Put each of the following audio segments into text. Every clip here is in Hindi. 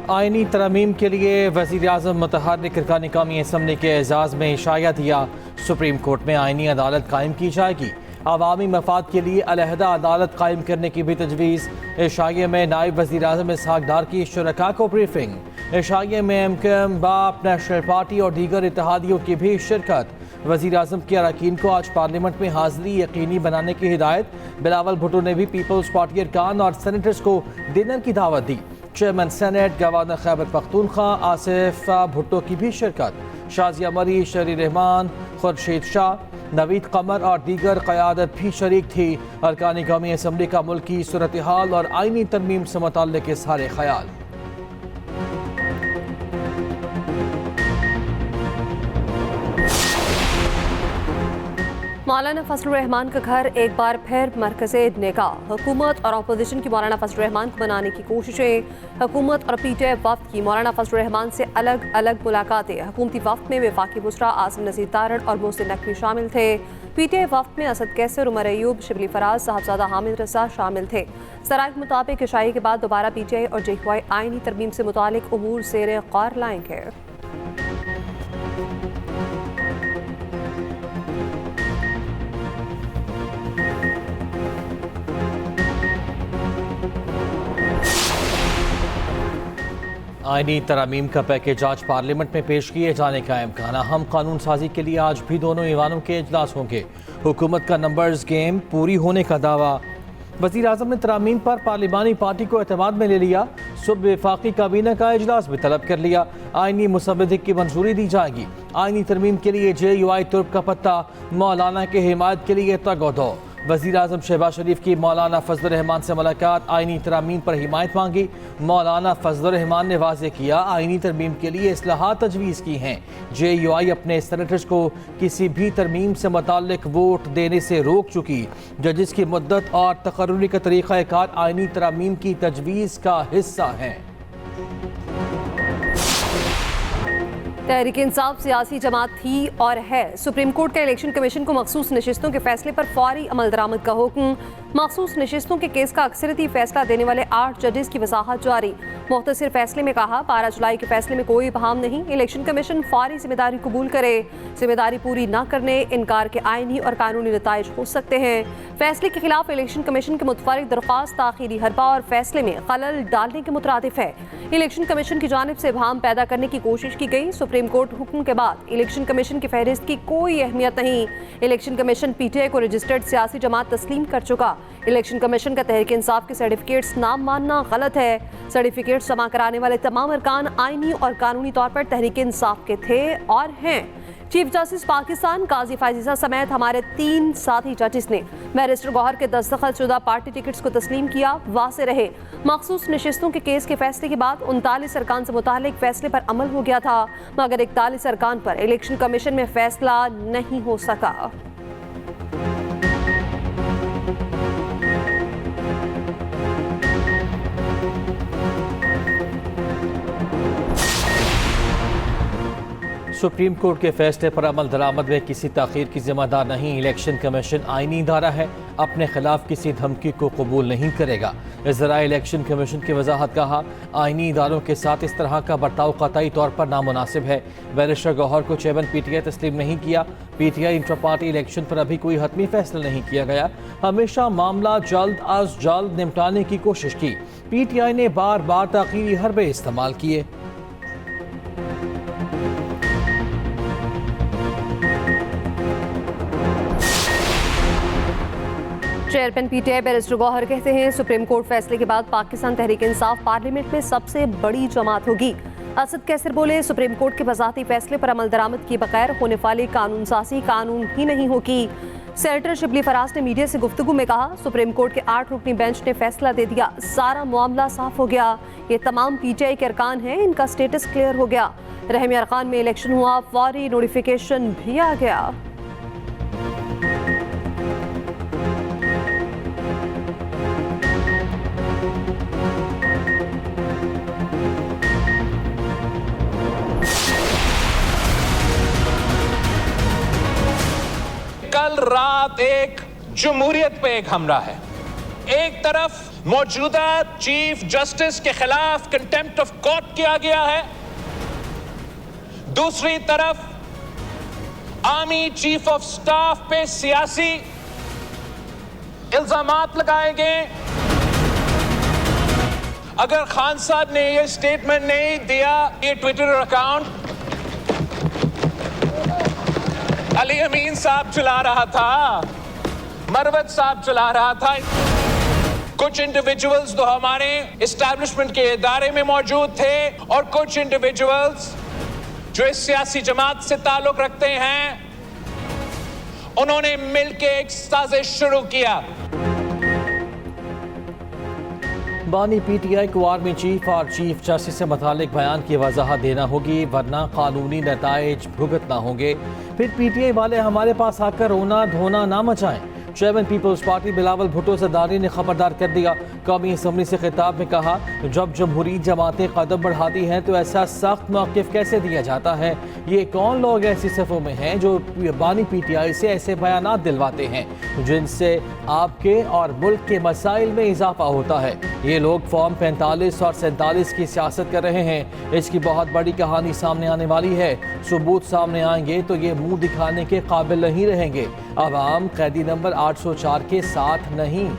आइनी तरमीम के लिए वज़ीर-ए-आज़म मुतहर्रिक अरकान कौमी असम्बली के एजाज़ में इशाया दिया। सुप्रीम कोर्ट में आइनी अदालत कायम की जाएगी। अवामी मफाद के लिए अलहदा अदालत कायम करने की भी तजवीज़। इशाये में नायब वज़ीर-ए-आज़म इसहाक डार की शुरका को ब्रीफिंग। इशाये में MKM, बाप, नेशनल पार्टी और दीगर इत्तेहादियों की भी शिरकत। वज़ीर-ए-आज़म के अरकान को आज पार्लियामेंट में हाज़िरी यकीनी बनाने की हिदायत। बिलावल भुट्टो ने भी पीपल्स पार्टी अरकान और सेनेटर्स को डिनर की दावत दी। Chairman senate governor Khyber Pakhtunkhwa Asif Bhutto की भी शिरकत। शाजिया मरी, शरी रहमान, खुर्शीद शाह, नवीद कमर और दीगर क़यादत भी शरीक थी। अरकान कौमी असम्बली का मुल्की सूरत हाल और आइनी तरमीम से मुताल्लिक़ के सारे ख्याल। मौलाना फजलुर रहमान का घर एक बार फिर मरकज़े निगाह। हुकूमत और अपोजिशन की मौलाना फजलुर रहमान को बनाने की कोशिशें। हुकूमत और PTI वफ्द की मौलाना फजलुर रहमान से अलग अलग मुलाकातें। हुकूमती वफ्द में वफाकी वज़रा आसिम नज़ीर तारड़ और मोहसिन नकवी शामिल थे। PTI वफ्द में असद कैसर, उमर अयूब, शिबली फराज, साहबजादा हामिद रज़ा शामिल थे। सराय के मुताबिक इशाई के बाद दोबारा PTI और JQI आइनी तरमीम से मुतालिक उमूर ज़ेर गौर लाएंगे। आइनी तरमीम का पैकेज आज पार्लियामेंट में पेश किए जाने का इम्कान। हम कानून साजी के लिए आज भी दोनों ईवानों के इजलास होंगे। हुकूमत का नंबर्स गेम पूरी होने का दावा। वज़ीर-ए-आज़म ने तरमीम पर पार्लिमानी पार्टी को एतमाद में ले लिया। सुबह वफाकी काबीना का इजलास भी तलब कर लिया। आइनी मुसव्विद की मंजूरी दी जाएगी। आइनी तरमीम के लिए JUI तुर्क का पत्ता। मौलाना के हिमायत के लिए तगोदो। वज़ीर-ए-आज़म शहबाज शरीफ की मौलाना फजलुर रहमान से मुलाकात। आइनी तरमीम पर हिमायत मांगी। मौलाना फजलुर रहमान ने वाज़ेह किया आइनी तरमीम के लिए इस्लाहात तजवीज़ की हैं। JUI अपने सेनेटर्स को किसी भी तरमीम से मुताल्लिक वोट देने से रोक चुकी। जजिस की मुद्दत और तकर्रुरी का तरीक़ाकार आइनी तरमीम की तजवीज़ का हिस्सा है। तहरीक इंसाफ सियासी जमात थी और है। सुप्रीम कोर्ट का इलेक्शन कमीशन को मखसूस नशिस्तों के फैसले पर फौरी अमल दरामद का हुक्म। मखसूस नशिस्तों के केस का अक्सरियती फैसला देने वाले 8 जजेस की वजाहत जारी। मुख्तसर फैसले में कहा 12 जुलाई के फैसले में कोई बहाम नहीं। इलेक्शन कमीशन फौरी जिम्मेदारी कबूल करे। जिम्मेदारी पूरी न करने इनकार के आइनी और कानूनी नताइज हो सकते हैं। फैसले के खिलाफ इलेक्शन कमीशन के मुतफरिक दरख्वास्त ताखीरी हरबा और फैसले में खलल डालने के मुतरादिफ है। इलेक्शन कमीशन की जानिब से बहाम पैदा करने की कोशिश की गई। सुप्रीम कोर्ट हुक्म के बाद इलेक्शन कमीशन की फहरिस्त की कोई अहमियत नहीं। इलेक्शन कमीशन PTI को रजिस्टर्ड सियासी जमात तस्लीम कर चुका। इलेक्शन कमीशन का तहरीक इंसाफ के सर्टिफिकेट्स नाम मानना गलत है। सर्टिफिकेट्स जमा कराने वाले तमाम अरकान आइनी और कानूनी तौर पर तहरीक इंसाफ के थे और हैं। चीफ जस्टिस पाकिस्तान काजी फायजीसा समेत हमारे 3 साथी जजेस ने बैरिस्टर गौहर के दस्तखत शुदा पार्टी टिकट्स को तस्लीम किया। वासे रहे मखसूस नशिस्तों के केस के फैसले के बाद 39 अरकान से मुतालिक फैसले पर अमल हो गया था, मगर 41 अरकान पर इलेक्शन कमीशन में फैसला नहीं हो सका। सुप्रीम कोर्ट के फैसले पर अमल दरामद में किसी ताख़ीर की जिम्मेदार नहीं। इलेक्शन कमीशन आइनी इदारा है, अपने खिलाफ किसी धमकी को कबूल नहीं करेगा। ज़राए इलेक्शन कमीशन की वजाहत कहा आइनी इदारों के साथ इस तरह का बर्ताव कतई तौर पर नामुनासिब है। बैरिस्टर गौहर को चेयरमैन PTI तस्लीम नहीं किया। PTI इंट्रा पार्टी इलेक्शन पर अभी कोई हतमी फैसला नहीं किया गया। हमेशा मामला जल्द अज जल्द निपटाने की कोशिश की। PTI ने बार बार ताख़ीरी हरबे इस्तेमाल किए। चेयरमैन PTI बैरिस्टर गौहर कहते हैं सुप्रीम कोर्ट फैसले के बाद पाकिस्तान तहरीक इंसाफ पार्लियामेंट में सबसे बड़ी जमात होगी। असद कैसर बोले सुप्रीम कोर्ट के वजाहती फैसले पर अमल दरामद किए बगैर होने वाली कानून साजी कानून ही नहीं होगी। सेनेटर शिबली फराज ने मीडिया से गुफ्तगू में कहा सुप्रीम कोर्ट के 8 रुकनी बेंच ने फैसला दे दिया, सारा मामला साफ हो गया। ये तमाम PTI के अरकान हैं, इनका स्टेटस क्लियर हो गया। रहमी अरकान में इलेक्शन हुआ, फौरी नोटिफिकेशन भी आ गया। कल रात एक जमहूरियत पे एक हमला है, एक तरफ मौजूदा चीफ जस्टिस के खिलाफ कंटेम्प्ट ऑफ कोर्ट किया गया है, दूसरी तरफ आर्मी चीफ ऑफ स्टाफ पे सियासी इल्जामात लगाए गए। अगर खान साहब ने ये स्टेटमेंट नहीं दिया, ये ट्विटर अकाउंट अली अमीन साहब चला रहा था, मरवत साहब चला रहा था, कुछ इंडिविजुअल्स तो हमारे एस्टैब्लिशमेंट के इदारे में मौजूद थे और कुछ इंडिविजुअल्स जो इस सियासी जमात से ताल्लुक रखते हैं, उन्होंने मिलकर एक साजिश शुरू किया। बानी पीटीआई को आर्मी चीफ और चीफ जस्टिस से मुतालिक बयान की वजाहत देना होगी, वरना कानूनी नताइज भुगतना होंगे। फिर पीटीआई वाले हमारे पास आकर रोना धोना ना मचाएं। Chairman peoples party Bilawal Bhutto Zardari ने खबरदार कर दिया। कौमी असम्बली से खिताब में कहा, जब जमहूरी जमातें कदम बढ़ाती हैं तो ऐसा सख्त मौक़िफ़ कैसे दिया जाता है? ये कौन लोग ऐसी सफ़ों में हैं जो बानी पीटीआई से ऐसे बयानात दिलवाते हैं जिनसे आपके और मुल्क के मसाइल में इजाफा होता है? ये लोग फॉर्म 45 और 47 की सियासत कर रहे हैं। इसकी बहुत बड़ी कहानी सामने आने वाली है। सबूत सामने आएंगे तो ये मुंह दिखाने के काबिल नहीं रहेंगे। अवाम कैदी नंबर 804 के साथ नहीं।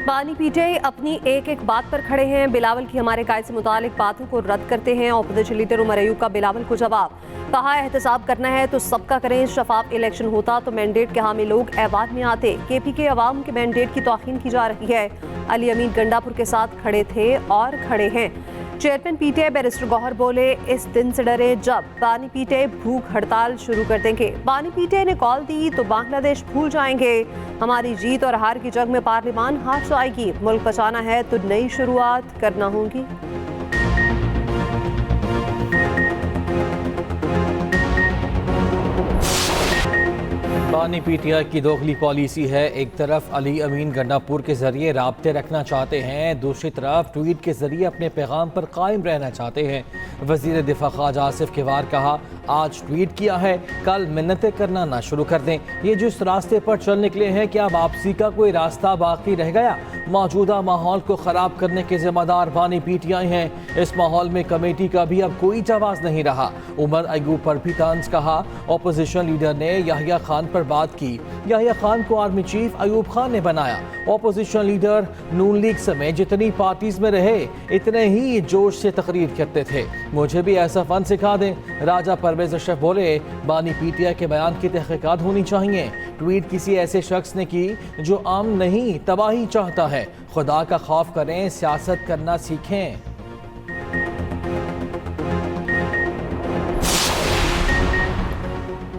बानी पीटीआई अपनी एक एक बात पर खड़े हैं। बिलावल की हमारे कायद से मुतालिक बातों को रद्द करते हैं। अपोजिशन लीडर उमर अयूब का बिलावल को जवाब, कहा एहतसाब करना है तो सबका करें, शफाफ इलेक्शन होता तो मैंडेट के हामी लोग ऐवान में आते। केपीके अवाम के मैंडेट की तौहीन की जा रही है। अली अमीन गंडापुर के साथ खड़े थे और खड़े हैं। चेयरमैन पीटीआई बैरिस्टर गौहर बोले, इस दिन से डरे जब बानी पीटीआई भूख हड़ताल शुरू कर देंगे। बानी पीटीआई ने कॉल दी तो बांग्लादेश भूल जाएंगे। हमारी जीत और हार की जंग में पार्लिमान हार जाएगी। मुल्क बचाना है तो नई शुरुआत करना होगी। बानी पीटीआई की दोगली पॉलिसी है। एक तरफ अली अमीन गंडापुर के जरिए राब्ते रखना चाहते हैं, दूसरी तरफ ट्वीट के जरिए अपने पैगाम पर कायम रहना चाहते हैं। वजीर दिफा ख्वाजा आसिफ किवार कहा, आज ट्वीट किया है, कल मिन्नतें करना ना शुरू कर दें। ये जिस रास्ते पर चल निकले हैं, क्या वापसी का कोई रास्ता बाकी रह गया? मौजूदा माहौल को ख़राब करने के जिम्मेदार बानी पीटीआई हैं। इस माहौल में कमेटी का भी अब कोई जवाब नहीं रहा। उमर अयूब पर भी तंज कहा। अपोजिशन लीडर ने याहिया खान पर बात की। याहिया खान को आर्मी चीफ अयूब खान ने बनाया। अपोजिशन लीडर नून लीग समेत जितनी पार्टीज में रहे, इतने ही जोश से तकरीर करते थे। मुझे भी ऐसा फन सिखा दें। राजा परवेज अशरफ बोले, बानी पीटीआई के बयान की तहकीकात होनी चाहिए। ट्वीट किसी ऐसे शख्स ने की जो अमन नहीं तबाही चाहता है। खुदा का खौफ करें, सियासत करना सीखें।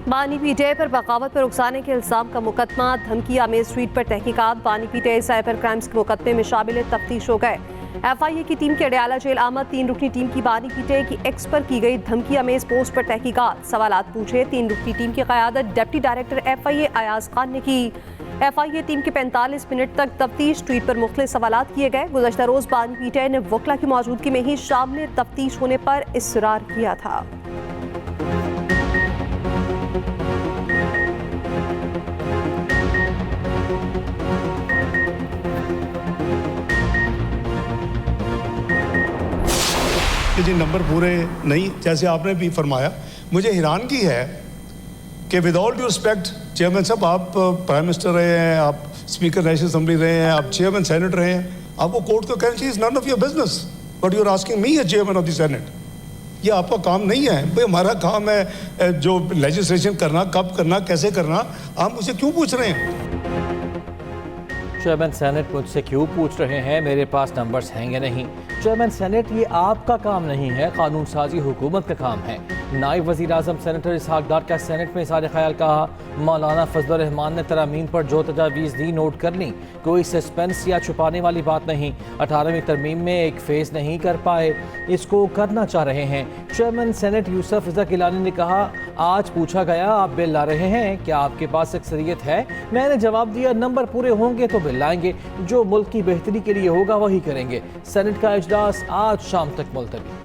बानी पीटीआई पर बगावत पर उकसाने के इल्जाम का मुकदमा, धमकी आमेज ट्वीट पर तहकीकात। बानी पीटीआई साइबर क्राइम्स के मुकदमे में शामिल तफ्तीश हो गए। एफआईए की टीम के अडयाला जेल आमद। 3 रुकनी टीम की बानी पीटीआई की एक्स पर की गई धमकी आमेज पोस्ट पर तहकीकात, सवालात पूछे। 3 रुकनी टीम की क़यादत deputy director FIA Ayaz Khan ने की। एफआईए टीम के 45 मिनट तक तफ्तीश, ट्वीट पर मुख्तलिफ सवालात किए गए। गुज़श्ता रोज़ बानी पीटीआई ने वकला की मौजूदगी में ही शामिल तफ्तीश होने पर इसरार किया था। जी नंबर पूरे नहीं, जैसे आपने भी फरमाया। मुझे हैरानगी है कि with all due respect chairman साहब, आप प्राइम मिनिस्टर रहे हैं, आप स्पीकर नेशनल असेंबली रहे हैं, आप चेयरमैन सेनेट रहे हैं, आपको कोर्ट को कहना चाहिए is none of your business, but you are asking me as chairman of the senate. ये आपका काम नहीं है भाई। हमारा काम है जो लेजिस्लेशन करना, कब करना, कैसे करना। आप मुझसे क्यों पूछ रहे हैं? चेयरमैन सेनेट मुझसे क्यों पूछ रहे हैं? मेरे पास नंबर्स हैं या नहीं? चेयरमैन सेनेट, ये आपका काम नहीं है, कानून साजी हुकूमत का काम है। नायब वज़ीर आज़म सेनेटर इसहाक डार का सेनेट में इज़हार ख्याल कहा। मौलाना फजल रहमान ने तरामीम पर जो तजावीज़ दी नोट कर ली, कोई सस्पेंस या छुपाने वाली बात नहीं। 18वीं तरमीम में एक फेज़ नहीं कर पाए, इसको करना चाह रहे हैं। चेयरमैन सेनेट यूसुफ रज़ा गिलानी ने कहा, आज पूछा गया आप बिल ला रहे हैं, क्या आपके पास अक्सरियत है? मैंने जवाब दिया, नंबर पूरे होंगे तो बिल लाएंगे, जो मुल्क की बेहतरी के लिए होगा वही करेंगे। सेनेट का इजलास आज शाम तक मुलतवी।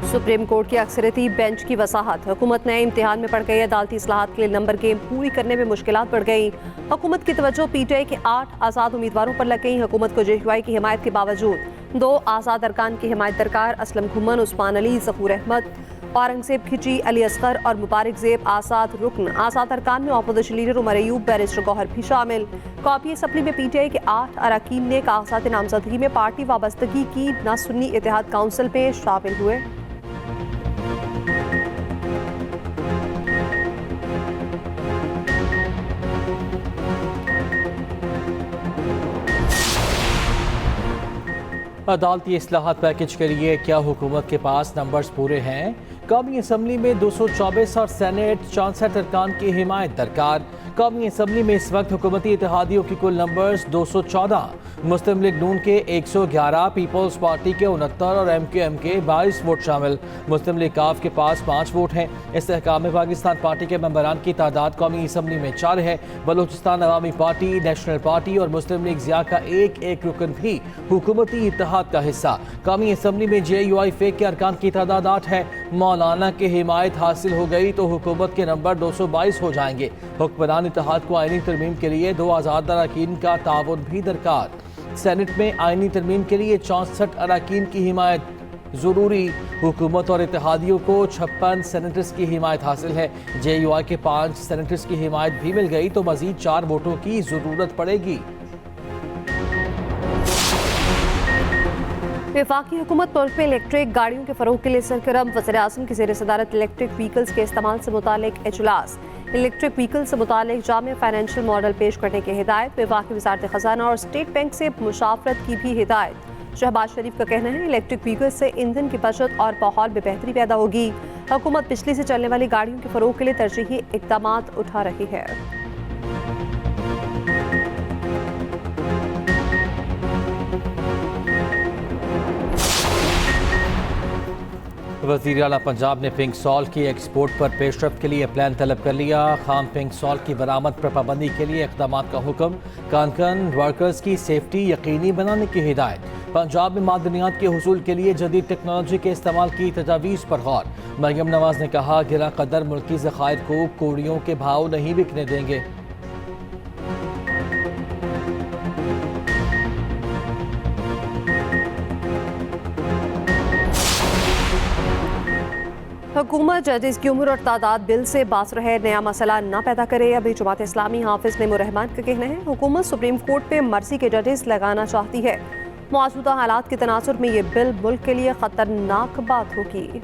सुप्रीम कोर्ट की अक्सरियती बेंच की वसाहत। हुकूमत ने इम्तिहान में पड़ गई अदालती इस्लाहात के लिए नंबर गेम पूरी करने में मुश्किलात बढ़ गई। हुकूमत की तवज्जो पीटीआई के 8 आज़ाद उम्मीदवारों पर लग गई। हुकूमत को जेयूआई की हिमायत के बावजूद 2 आज़ाद अरकान की हिमायत दरकार। असलम घुमन, उस्मान अली, ज़फूर अहमद, औरंगजेब खिची, अली असगर और मुबारक ज़ेब आज़ाद रुकन। आज़ाद अरकान में opposition leader Umar Ayub, barrister Gohar भी शामिल। कॉपी असम्बली में पीटीआई के 8 अरकान ने कागजात नामजदगी में पार्टी वाबस्तगी की न सुन्नी इत्तेहाद काउंसिल में शामिल हुए। अदालती इस्लाहात पैकेज के लिए क्या हुकूमत के पास नंबर्स पूरे हैं? कौमी असम्बली में 224 और सेनेट 64 अरकान की हिमायत दरकार। कौमी असम्बली में इस वक्त हुकूमती इत्तेहादियों की कुल नंबर्स 214, मुस्लिम लीग नून के 111, पीपल्स पार्टी के 69 और एमक्यूएम के 22 वोट शामिल। मुस्लिम लीग काफ के पास 5 वोट हैं। इस्तेहकाम पाकिस्तान पार्टी के मेंबरान की तादाद कौमी असम्बली में 4 है। बलूचिस्तान अवामी पार्टी, नेशनल पार्टी और मुस्लिम लीग ज़िया का एक रुकन भी हुकूमती इत्तेहाद का हिस्सा। कौमी असम्बली में जेयूआई फेक के अरकान की तादाद 8 है। मौलाना की हिमायत हासिल हो गई तो हुकूमत के नंबर 222 हो जाएंगे। हुक्मरान इत्तेहाद को आईनी तरमीम के लिए 2 आज़ाद अरकान का ताउन भी दरकार। सेनेट में आईनी तरमीम के लिए 64 अरकान की हिमायत ज़रूरी। हुकूमत और इत्तेहादियों को 56 सेनेटर्स की हिमायत हासिल है। जेयूआई के 5 सेनेटर्स की हिमायत भी मिल गई तो मज़ीद 4 वोटों की ज़रूरत पड़ेगी। वफाकी हुकूमत मुल्क में इलेक्ट्रिक गाड़ियों के फ़रोग के लिए सरगर्म। वज़ीर-ए-आज़म की ज़ेर सदारत इलेक्ट्रिक व्हीकल्स के इस्तेमाल से मुतालिक इजलास। इलेक्ट्रिक व्हीकल से मुतालिक जामे फाइनेंशियल मॉडल पेश करने की हिदायत। वफाकी वज़ारत ख़ज़ाना और स्टेट बैंक से मुशावरत की भी हिदायत। शहबाज शरीफ का कहना है इलेक्ट्रिक व्हीकल से ईंधन की बचत और माहौल में बेहतरी पैदा होगी। हुकूमत बिजली से चलने वाली गाड़ियों के फ़रोग के लिए तरजीही इक़दाम उठा रही है। वज़ीर आला पंजाब ने पिंक सॉल्ट की एक्सपोर्ट पर पेशरफ्त के लिए प्लान तलब कर लिया। खाम पिंक सॉल्ट की बरामद पर पाबंदी के लिए इक़दाम का हुक्म। कानकन वर्कर्स की सेफ्टी यकीनी बनाने की हिदायत। पंजाब में मादनियात के हुसूल के लिए जदीद टेक्नोलॉजी के इस्तेमाल की तजावीज़ पर गौर। मरियम नवाज ने कहा गिरा कदर मुल्की ज़खायर को कोड़ियों के भाव नहीं बिकने देंगे। हुकूमत जजेस की उम्र और तादाद बिल से बासर है, नया मसला न पैदा करे। अभी जमात इस्लामी हाफिज नईमुर रहमान का कहना है हुकूमत सुप्रीम कोर्ट पे मर्जी के जजेस लगाना चाहती है। मौजूदा हालात के तनासुर में ये बिल मुल्क के लिए खतरनाक बात होगी।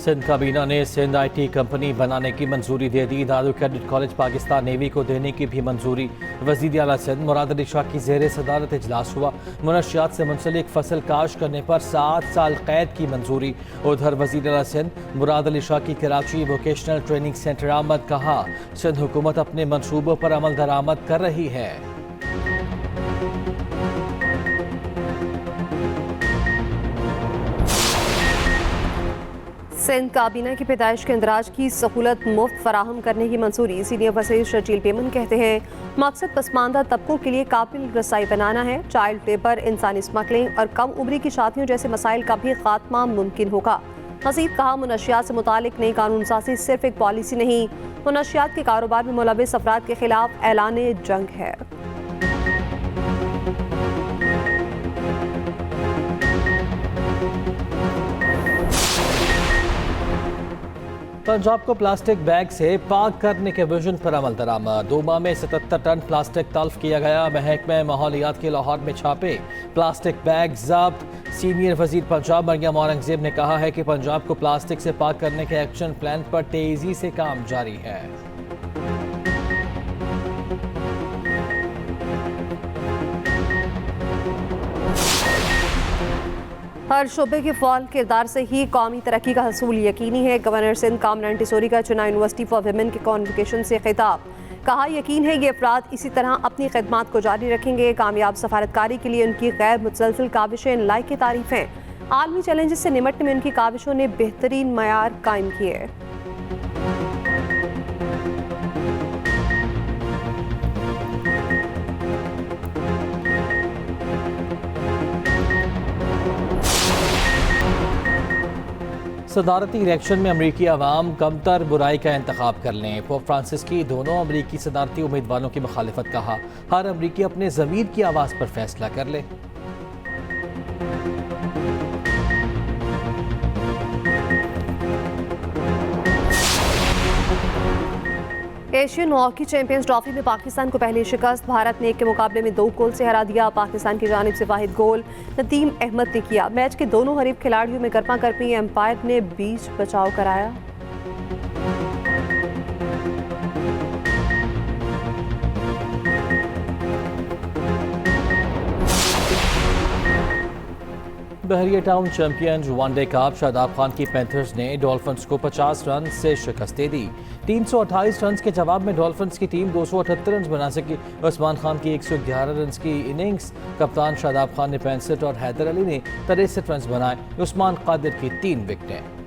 सिंध काबीना ने सिंध IT कंपनी बनाने की मंजूरी दे दी। दारू कैडेट कॉलेज पाकिस्तान नेवी को देने की भी मंजूरी। वज़ीर आला सिंध मुराद अली शाह की ज़ेर सदारत इजलास हुआ। मुनशियात से मुंसलिक फसल काश करने पर 7 साल कैद की मंजूरी। उधर वज़ीर आला सिंध मुराद अली शाह की कराची वोकेशनल ट्रेनिंग सेंटर आमद। कहा सिंध हुकूमत अपने मनसूबों पर अमल दरामद कर रही है। सिंध काबीना की पैदाइश के इंदराज की सहूलत मुफ्त फराहम करने की मंजूरी। सीनियर वज़ीर शर्जील पेमन कहते हैं मकसद पसमानदा तबकों के लिए काबिल रसाई बनाना है। चाइल्ड लेबर, इंसानी स्मगलिंग और कम उम्री की शादियों जैसे मसाइल का भी खात्मा मुमकिन होगा। मज़ीद कहा मुनशियात से मुतालिक नई कानून साज़ी सिर्फ एक पॉलिसी नहीं, मुनशियात के कारोबार में मुलविस अफराद के खिलाफ ऐलान जंग है। पंजाब को प्लास्टिक बैग से पाक करने के विजन पर अमल दरामद। 2 माह में 77 टन प्लास्टिक तल्फ किया गया। महकमा माहौलियात के लाहौर में छापे, प्लास्टिक बैग जब्त। सीनियर वजीर पंजाब मरियम औरंगजेब ने कहा है कि पंजाब को प्लास्टिक से पाक करने के एक्शन प्लान पर तेजी से काम जारी है। हर शोबे के फ़ाल किरदार से ही कौमी तरक्की का हसूल यकीनी है। गवर्नर सिंध कामना टिसोरी का चुनाव यूनिवर्सिटी फॉर विमेन के कॉन्वोकेशन से खिताब। कहा यकीन है ये अफराद इसी तरह अपनी खिदमात को जारी रखेंगे। कामयाब सफारतकारी के लिए उनकी गैर मुतसलसल काविशें लायक तारीफ हैं। आलमी चैलेंजेस से निमटने में उनकी काविशों ने बेहतरीन मयार कायम किए। सदारती इलेक्शन में अमरीकी अवाम कमतर बुराई का इंतखाब कर लें। पोप फ्रांसिस की दोनों अमरीकी सदारती उम्मीदवारों की मुखालिफत कहा, हर अमरीकी अपने ज़मीर की आवाज़ पर फैसला कर ले। एशियन हॉकी चैंपियंस ट्रॉफी में पाकिस्तान को पहली शिकस्त। भारत ने 1 के मुकाबले में 2 गोल से हरा दिया। पाकिस्तान की जानिब से वाहिद गोल नदीम अहमद ने किया। मैच के दोनों हरीफ खिलाड़ियों में गर्मा गर्मी, एम्पायर ने बीच बचाव कराया। Bahria town champion one day cup Shadab Khan की पैंथर्स ने डॉल्फिन्स को 50 रन से शिकस्त दे दी। 328 रन के जवाब में डॉल्फिन्स की टीम 278 रन बना सकी। उस्मान खान की 111 रन की इनिंग्स, कप्तान शादाब खान ने 65 और हैदर अली ने 63 रन बनाए। उस्मान कादिर की 3 विकेटें।